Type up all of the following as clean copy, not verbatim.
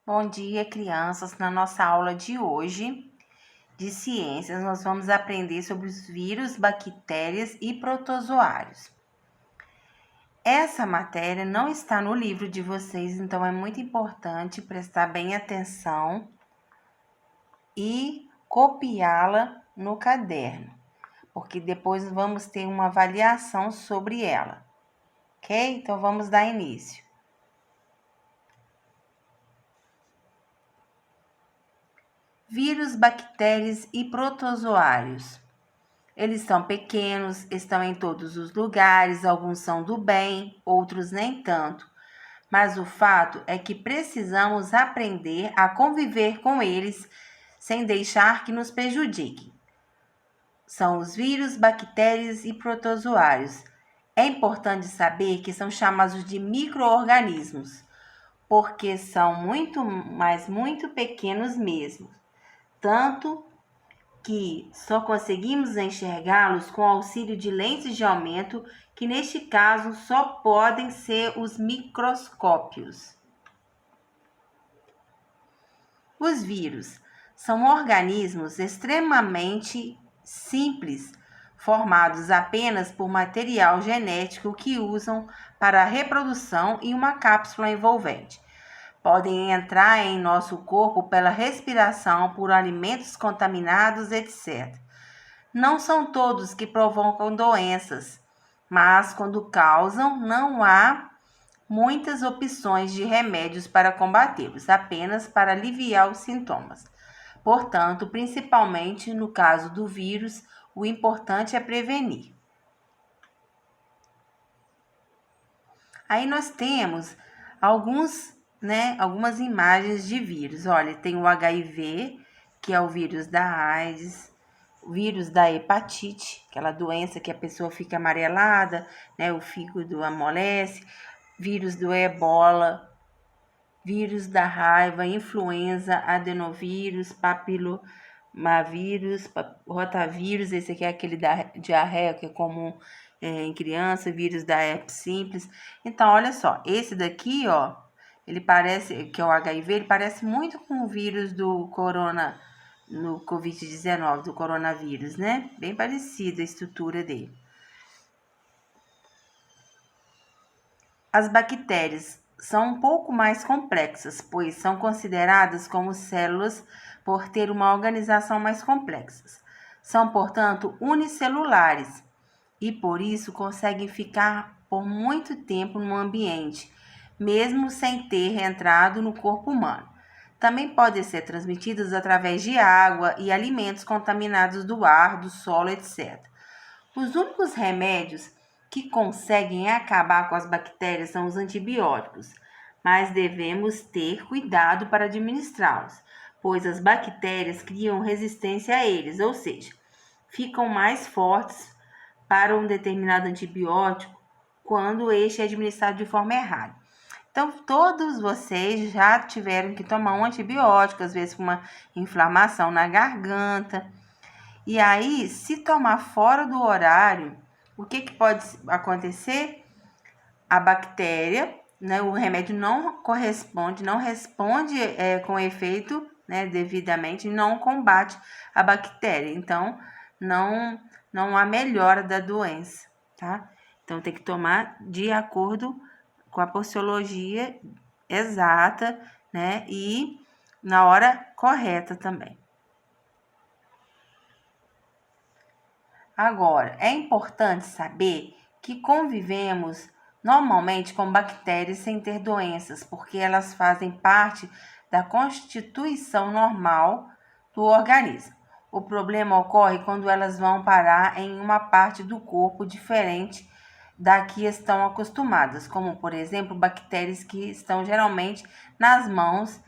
Bom dia, crianças. Na nossa aula de hoje de ciências, nós vamos aprender sobre os vírus, bactérias e protozoários. Essa matéria não está no livro de vocês, então é muito importante prestar bem atenção e copiá-la no caderno, porque depois vamos ter uma avaliação sobre ela, ok? Então vamos dar início. Vírus, bactérias e protozoários. Eles são pequenos, estão em todos os lugares, alguns são do bem, outros nem tanto. Mas o fato é que precisamos aprender a conviver com eles sem deixar que nos prejudiquem. São os vírus, bactérias e protozoários. É importante saber que são chamados de micro-organismos, porque são muito pequenos mesmo. Tanto que só conseguimos enxergá-los com auxílio de lentes de aumento, que neste caso só podem ser os microscópios. Os vírus são organismos extremamente simples, formados apenas por material genético que usam para a reprodução e uma cápsula envolvente. Podem entrar em nosso corpo pela respiração, por alimentos contaminados, etc. Não são todos que provocam doenças, mas quando causam, não há muitas opções de remédios para combatê-los, apenas para aliviar os sintomas. Portanto, principalmente no caso do vírus, o importante é prevenir. Aí nós temos algumas imagens de vírus. Olha, tem o HIV, que é o vírus da AIDS, o vírus da hepatite, aquela doença que a pessoa fica amarelada, o fígado amolece, vírus do ebola, vírus da raiva, influenza, adenovírus, papilomavírus, rotavírus, esse aqui é aquele da diarreia que é comum em criança, vírus da herpes simples. Então, olha só, esse daqui, ele parece, que é o HIV, ele parece muito com o vírus do no Covid-19, do coronavírus, né? Bem parecida a estrutura dele. As bactérias são um pouco mais complexas, pois são consideradas como células por ter uma organização mais complexa. São, portanto, unicelulares e por isso conseguem ficar por muito tempo no ambiente, mesmo sem ter entrado no corpo humano. Também podem ser transmitidas através de água e alimentos contaminados do ar, do solo, etc. Os únicos remédios que conseguem acabar com as bactérias são os antibióticos, mas devemos ter cuidado para administrá-los, pois as bactérias criam resistência a eles, ou seja, ficam mais fortes para um determinado antibiótico quando este é administrado de forma errada. Então, todos vocês já tiveram que tomar um antibiótico, às vezes com uma inflamação na garganta. E aí, se tomar fora do horário, o que pode acontecer? A bactéria, o remédio não responde com efeito, devidamente, não combate a bactéria. Então, não há melhora da doença, tá? Então, tem que tomar de acordo com a posologia exata, e na hora correta também. Agora, é importante saber que convivemos normalmente com bactérias sem ter doenças, porque elas fazem parte da constituição normal do organismo. O problema ocorre quando elas vão parar em uma parte do corpo diferente da que estão acostumadas, como, por exemplo, bactérias que estão geralmente nas mãos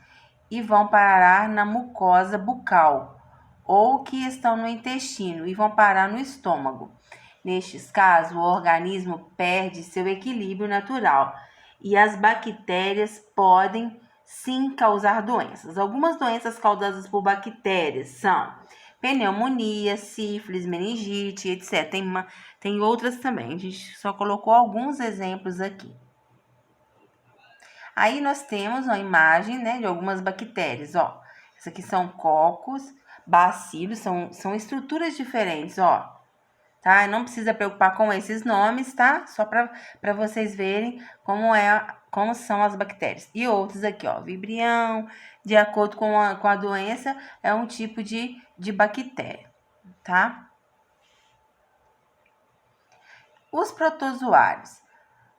e vão parar na mucosa bucal, ou que estão no intestino e vão parar no estômago. Nestes casos, o organismo perde seu equilíbrio natural e as bactérias podem sim causar doenças. Algumas doenças causadas por bactérias são pneumonia, sífilis, meningite, etc. Tem outras também, a gente só colocou alguns exemplos aqui. Aí nós temos uma imagem, né, de algumas bactérias, ó. Essas aqui são cocos, bacilos, são estruturas diferentes, ó. Tá? Não precisa preocupar com esses nomes, tá? Só para vocês verem como são as bactérias. E outros aqui, ó, vibrião, de acordo com a doença, é um tipo de bactéria, tá? Os protozoários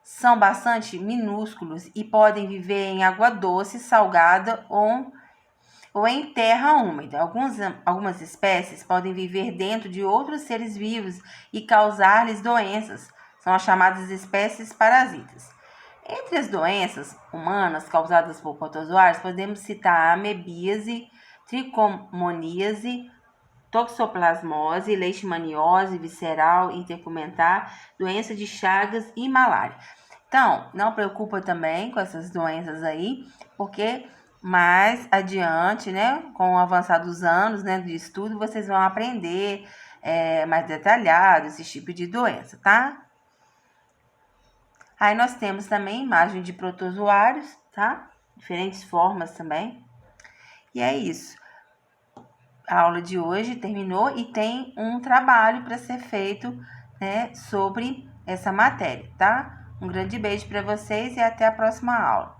são bastante minúsculos e podem viver em água doce, salgada ou em terra úmida. Algumas espécies podem viver dentro de outros seres vivos e causar-lhes doenças. São as chamadas espécies parasitas. Entre as doenças humanas causadas por protozoários, podemos citar a amebíase, tricomoníase, toxoplasmose, leishmaniose visceral intercumentar, doença de Chagas e malária. Então, não preocupa também com essas doenças aí, porque mais adiante, né, com o avançar dos anos, né, de estudo, vocês vão aprender mais detalhado esse tipo de doença, tá? Aí nós temos também imagem de protozoários, tá? Diferentes formas também. E é isso. A aula de hoje terminou e tem um trabalho para ser feito, né, sobre essa matéria, tá? Um grande beijo para vocês e até a próxima aula.